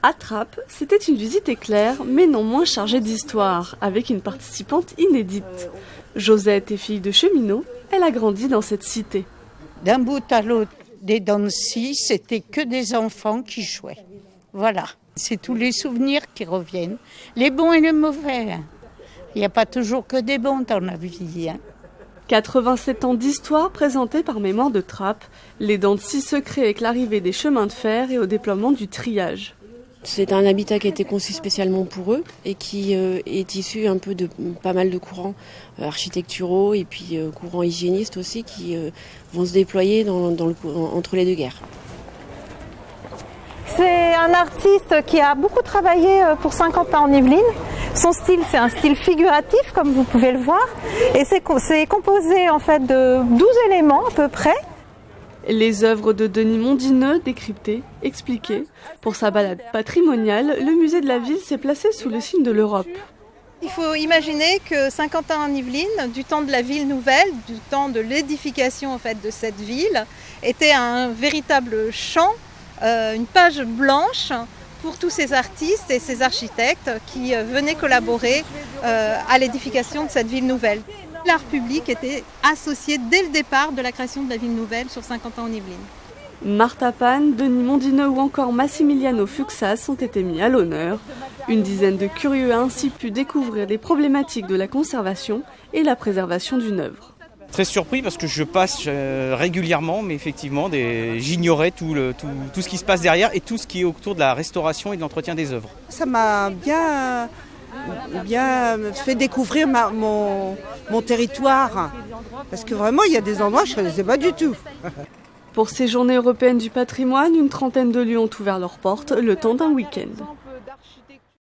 À Trappes, c'était une visite éclair, mais non moins chargée d'histoire, avec une participante inédite. Josette est fille de cheminot, elle a grandi dans cette cité. D'un bout à l'autre des Dancy, c'était que des enfants qui jouaient. Voilà, c'est tous les souvenirs qui reviennent, les bons et les mauvais. Il n'y a pas toujours que des bons dans la vie. 87 ans d'histoire présentée par Mémoire de Trappes, les dents de scie se créent avec l'arrivée des chemins de fer et au déploiement du triage. C'est un habitat qui a été conçu spécialement pour eux et qui est issu un peu de pas mal de courants architecturaux et puis courants hygiénistes aussi qui vont se déployer entre les deux guerres. C'est un artiste qui a beaucoup travaillé pour Saint-Quentin-en-Yvelines. Son style, c'est un style figuratif, comme vous pouvez le voir. Et c'est composé en fait de 12 éléments à peu près. Les œuvres de Denis Mondineux, décryptées, expliquées. Pour sa balade patrimoniale, le musée de la ville s'est placé sous le signe de l'Europe. Il faut imaginer que Saint-Quentin-en-Yvelines, du temps de la ville nouvelle, du temps de l'édification en fait, de cette ville, était un véritable champ, une page blanche pour tous ces artistes et ces architectes qui venaient collaborer à l'édification de cette ville nouvelle. L'art public était associé dès le départ de la création de la ville nouvelle sur Saint-Quentin-en-Yvelines. Martha Pan, Denis Mondineux ou encore Massimiliano Fuxas ont été mis à l'honneur. Une dizaine de curieux a ainsi pu découvrir les problématiques de la conservation et la préservation d'une œuvre. Très surpris parce que je passe régulièrement, mais effectivement, j'ignorais tout ce qui se passe derrière et tout ce qui est autour de la restauration et de l'entretien des œuvres. Ça m'a bien fait découvrir mon territoire, parce que vraiment il y a des endroits que je ne connaissais pas du tout. Pour ces journées européennes du patrimoine, une trentaine de lieux ont ouvert leurs portes le temps d'un week-end.